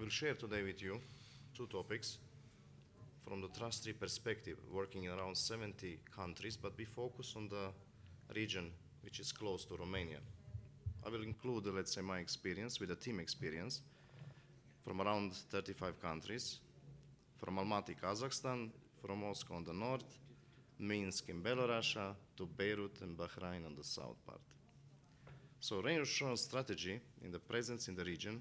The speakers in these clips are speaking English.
will share today with you two topics from the trustee perspective, working in around 70 countries, but we focus on the region which is close to Romania. I will include, let's say, my experience with the team experience from around 35 countries, from Almaty, Kazakhstan, from Moscow on the north, Minsk in Belarus, to Beirut and Bahrain on the south part. So reinsurance strategy in the presence in the region,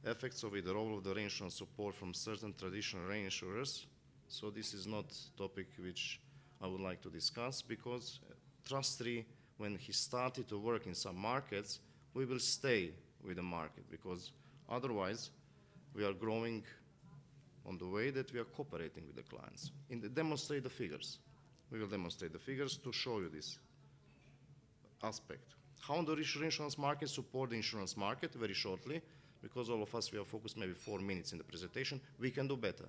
effects of it, the role of the reinsurance support from certain traditional reinsurers. So this is not a topic which I would like to discuss, because trustee, when he started to work in some markets, we will stay with the market, because otherwise we are growing on the way that we are cooperating with the clients. Demonstrate the figures. We will demonstrate the figures to show you this aspect. How the reinsurance market support the insurance market, very shortly, because all of us, we are focused maybe 4 minutes in the presentation. We can do better.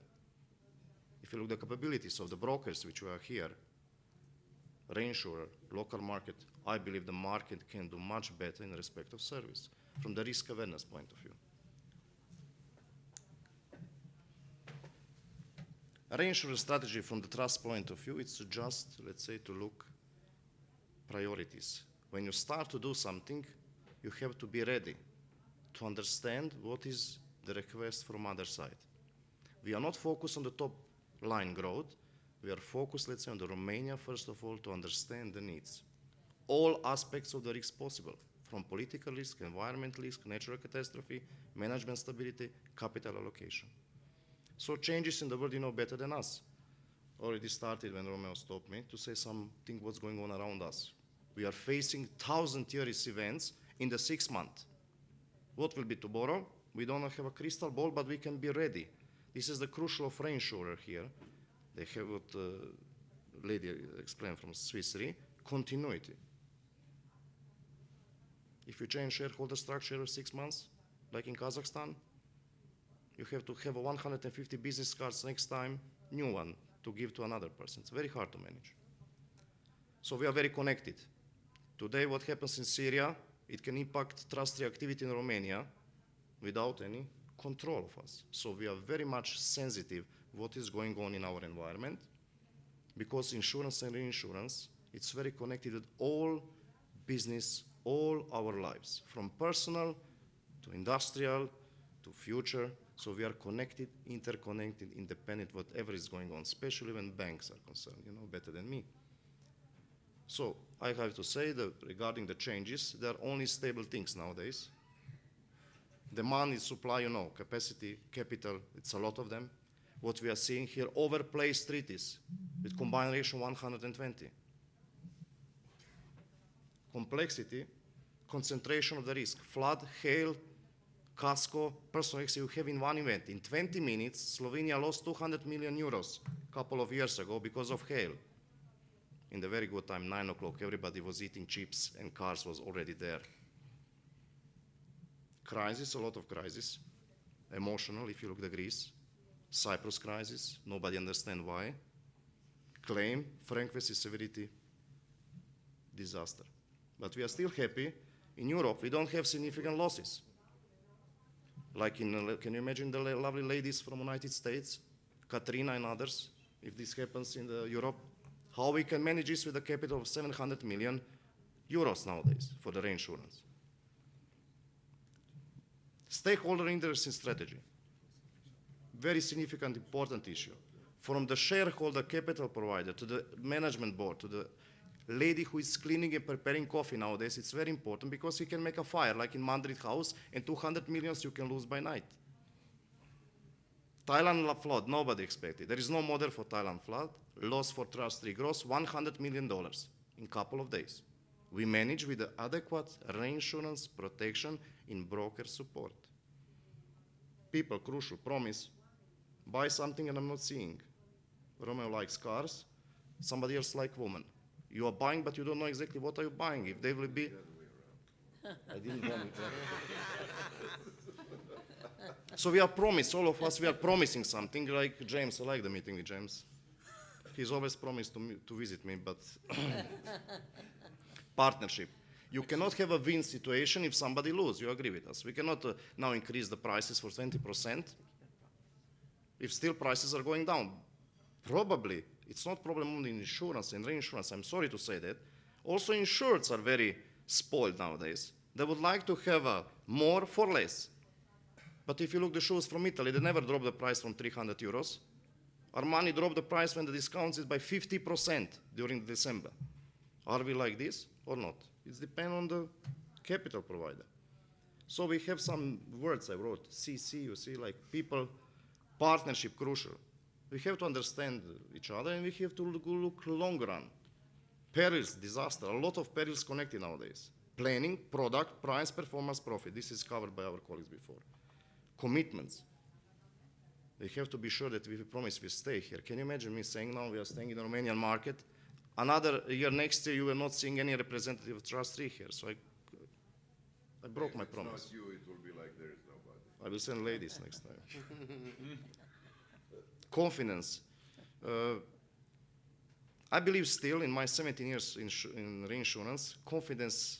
If you look at the capabilities of the brokers which are here, reinsurer, local market, I believe the market can do much better in respect of service from the risk awareness point of view. A reinsurance strategy from the trust point of view, it's just, let's say, to look priorities. When you start to do something, you have to be ready to understand what is the request from other side. We are not focused on the top line growth. We are focused, let's say, on the Romania, first of all, to understand the needs. All aspects of the risk possible, from political risk, environmental risk, natural catastrophe, management stability, capital allocation. So changes in the world, you know better than us. Already started when Romeo stopped me to say something what's going on around us. We are facing 1,000-year events in the 6 months. What will be tomorrow? We don't have a crystal ball, but we can be ready. This is the crucial of reinsurer here. They have what lady explained from Swiss Re, continuity. If you change shareholder structure every 6 months, like in Kazakhstan, you have to have 150 business cards next time, new one, to give to another person. It's very hard to manage. So we are very connected. Today, what happens in Syria, it can impact trustee activity in Romania without any control of us. So we are very much sensitive what is going on in our environment, because insurance and reinsurance, it's very connected with all business, all our lives, from personal to industrial to future. So we are connected, interconnected, independent, whatever is going on, especially when banks are concerned, you know better than me. So I have to say that regarding the changes, there are only stable things nowadays. Demand is supply, you know, capacity, capital, it's a lot of them. What we are seeing here, overplaced treaties with combined ratio 120. Complexity, concentration of the risk, flood, hail, Casco, personal accident, you have in one event. In 20 minutes, Slovenia lost 200 million euros a couple of years ago because of hail. In the very good time, 9 o'clock, everybody was eating chips and cars was already there. Crisis, a lot of crisis. Emotional, if you look at Greece. Cyprus crisis, nobody understands why. Claim, frequency, severity, disaster. But we are still happy. In Europe, we don't have significant losses. Like in, can you imagine the lovely ladies from the United States, Katrina and others, if this happens in Europe? How we can manage this with a capital of 700 million euros nowadays for the reinsurance? Stakeholder interest in strategy. Very significant, important issue. From the shareholder capital provider to the management board to the lady who is cleaning and preparing coffee nowadays, it's very important, because you can make a fire like in Madrid house and 200 millions you can lose by night. Thailand flood, nobody expected. There is no model for Thailand flood. Loss for trustee gross, $100 million in a couple of days. We manage with the adequate reinsurance protection in broker support. People, crucial, promise, buy something and I'm not seeing. Romeo likes cars, somebody else likes women. You are buying, but you don't know exactly what are you buying. If they will be... I didn't want it. So we are promised, all of us, we are promising something, like James. I like the meeting with James. He's always promised to visit me, but partnership. You cannot have a win situation if somebody loses. You agree with us? We cannot now increase the prices for 20% if still prices are going down. Probably, it's not problem only in insurance and reinsurance. I'm sorry to say that. Also, insureds are very spoiled nowadays. They would like to have more for less. But if you look the shoes from Italy, they never drop the price from 300 euros. Armani dropped the price when the discount is by 50% during December. Are we like this or not? It depends on the capital provider. So we have some words I wrote, CC, you see, like people, partnership, crucial. We have to understand each other and we have to look long run. Perils, disaster, a lot of perils connected nowadays. Planning, product, price, performance, profit. This is covered by our colleagues before. Commitments. We have to be sure that we promise we stay here. Can you imagine me saying now we are staying in the Romanian market? Another year, next year, you will not seeing any representative of Trust 3 here. So I broke my promise. If it's not you, it will be like there is nobody. I will send ladies next time. Confidence. I believe still, in my 17 years in reinsurance, confidence,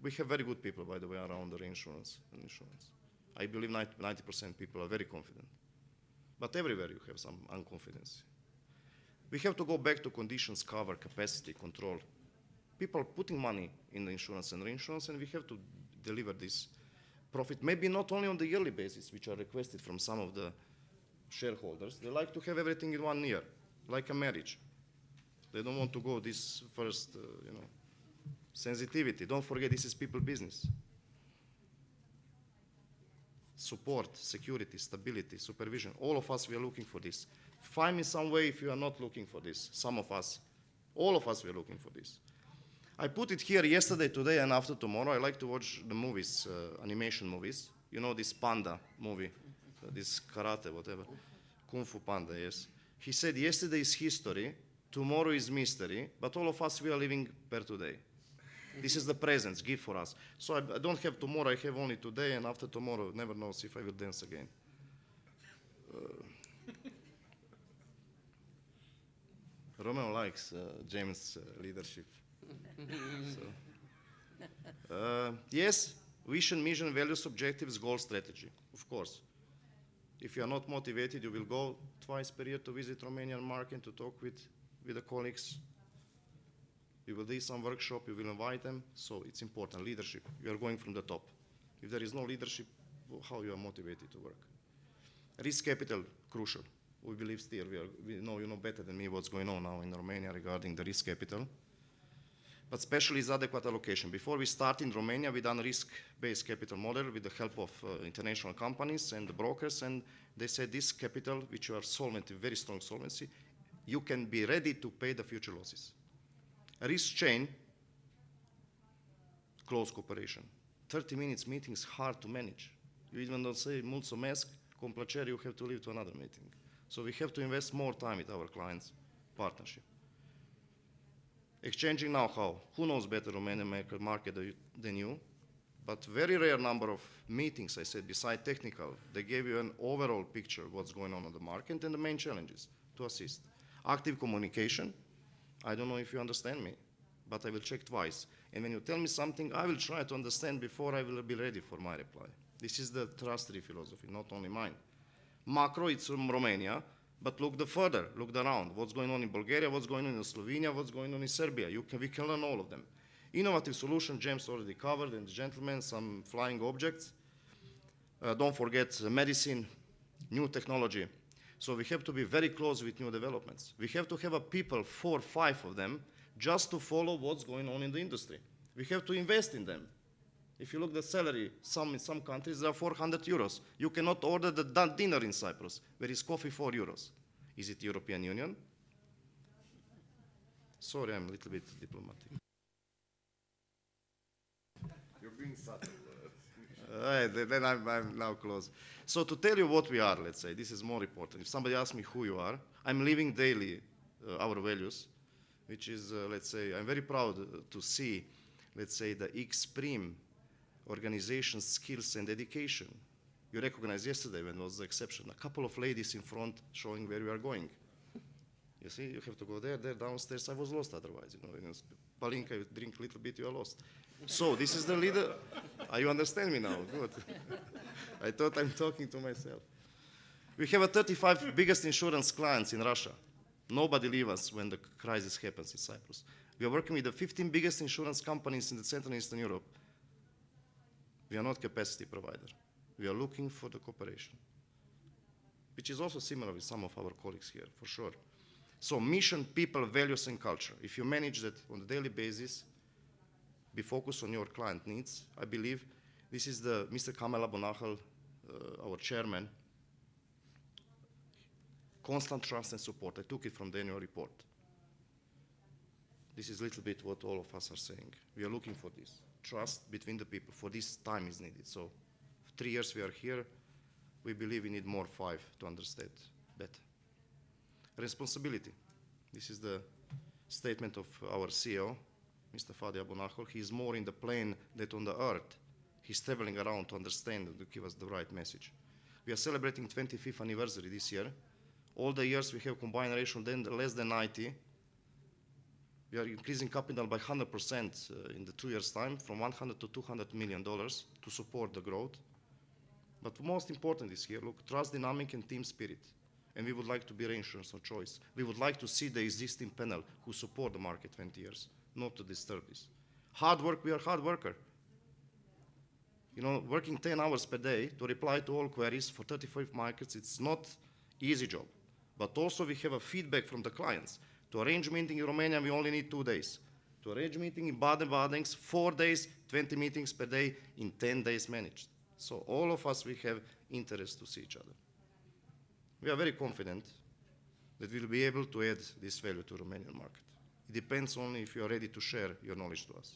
we have very good people, by the way, around the reinsurance and insurance. I believe 90% people are very confident. But everywhere you have some unconfidence. We have to go back to conditions, cover, capacity, control. People are putting money in the insurance and reinsurance, and we have to deliver this profit. Maybe not only on the yearly basis, which are requested from some of the shareholders. They like to have everything in 1 year, like a marriage. They don't want to go this first, sensitivity. Don't forget, this is people business. Support, security, stability, supervision. All of us, we are looking for this. Find me some way if you are not looking for this. Some of us, all of us, we are looking for this. I put it here yesterday, today, and after tomorrow. I like to watch the movies, animation movies. You know this Panda movie, this karate, whatever. Kung Fu Panda, yes. He said, yesterday is history, tomorrow is mystery, but all of us, we are living per today. This is the present, gift for us. So I don't have tomorrow, I have only today, and after tomorrow, never knows if I will dance again. Romeo likes James' leadership. Yes, vision, mission, values, objectives, goal, strategy, of course. If you are not motivated, you will go twice per year to visit Romanian market, to talk with the colleagues. You will do some workshop, you will invite them. So it's important, leadership. You are going from the top. If there is no leadership, how you are motivated to work? Risk capital, crucial. We believe still, you know better than me what's going on now in Romania regarding the risk capital. But especially is adequate allocation. Before we start in Romania, we done risk-based capital model with the help of international companies and the brokers, and they said this capital, which you are solvent, very strong solvency, you can be ready to pay the future losses. A risk chain, close cooperation. 30 minutes meeting is hard to manage. You even don't say mulțumesc, complacere, you have to leave to another meeting. So we have to invest more time with our clients, partnership. Exchanging know-how. Who knows better Romanian market than you? But very rare number of meetings, I said, beside technical, they gave you an overall picture of what's going on the market and the main challenges to assist. Active communication. I don't know if you understand me, but I will check twice. And when you tell me something, I will try to understand before I will be ready for my reply. This is the Trust 3 philosophy, not only mine. Macro, it's from Romania, but look further, look around. What's going on in Bulgaria, what's going on in Slovenia, what's going on in Serbia. We can learn all of them. Innovative solution, James already covered, and the gentlemen, some flying objects. Don't forget medicine, new technology. So we have to be very close with new developments. We have to have a people, 4 or 5 of them, just to follow what's going on in the industry. We have to invest in them. If you look at the salary, in some countries, there are 400 euros. You cannot order the dinner in Cyprus, where is coffee 4 euros. Is it European Union? Sorry, I'm a little bit diplomatic. You're being subtle. Then I'm now close. So to tell you what we are, let's say, this is more important. If somebody asks me who you are, I'm living daily our values, which is, let's say, I'm very proud to see, let's say, the extreme organization skills and dedication. You recognized yesterday when was the exception, a couple of ladies in front showing where we are going. You see, you have to go there, downstairs. I was lost otherwise, Palinka, you drink a little bit, you are lost. So this is the leader. You understand me now? Good. I thought I'm talking to myself. We have a 35 biggest insurance clients in Russia. Nobody leaves us when the crisis happens in Cyprus. We are working with the 15 biggest insurance companies in the Central and Eastern Europe. We are not capacity provider. We are looking for the cooperation, which is also similar with some of our colleagues here, for sure. So mission, people, values, and culture. If you manage that on a daily basis, be focused on your client needs. I believe this is the Mr. Kamel Abonahal, our chairman. Constant trust and support. I took it from the annual report. This is a little bit what all of us are saying. We are looking for this. Trust between the people. For this, time is needed. So 3 years we are here. We believe we need more 5 to understand better. Responsibility. This is the statement of our CEO, Mr. Fadi Abonahal. He is more in the plane than on the earth. He's traveling around to understand and to give us the right message. We are celebrating 25th anniversary this year. All the years we have combined ratio less than 90. We are increasing capital by 100% in the 2 years' time, from $100 to $200 million to support the growth. But most important is here, look, trust, dynamic, and team spirit. And we would like to be reinsurance of choice. We would like to see the existing panel who support the market 20 years, not to disturb this. Hard work, we are hard worker. You know, working 10 hours per day to reply to all queries for 35 markets, it's not easy job. But also we have a feedback from the clients. To arrange meeting in Romania, we only need 2 days. To arrange meeting in Baden-Baden, 4 days, 20 meetings per day in 10 days managed. So all of us, we have interest to see each other. We are very confident that we'll be able to add this value to Romanian market. It depends only if you are ready to share your knowledge to us.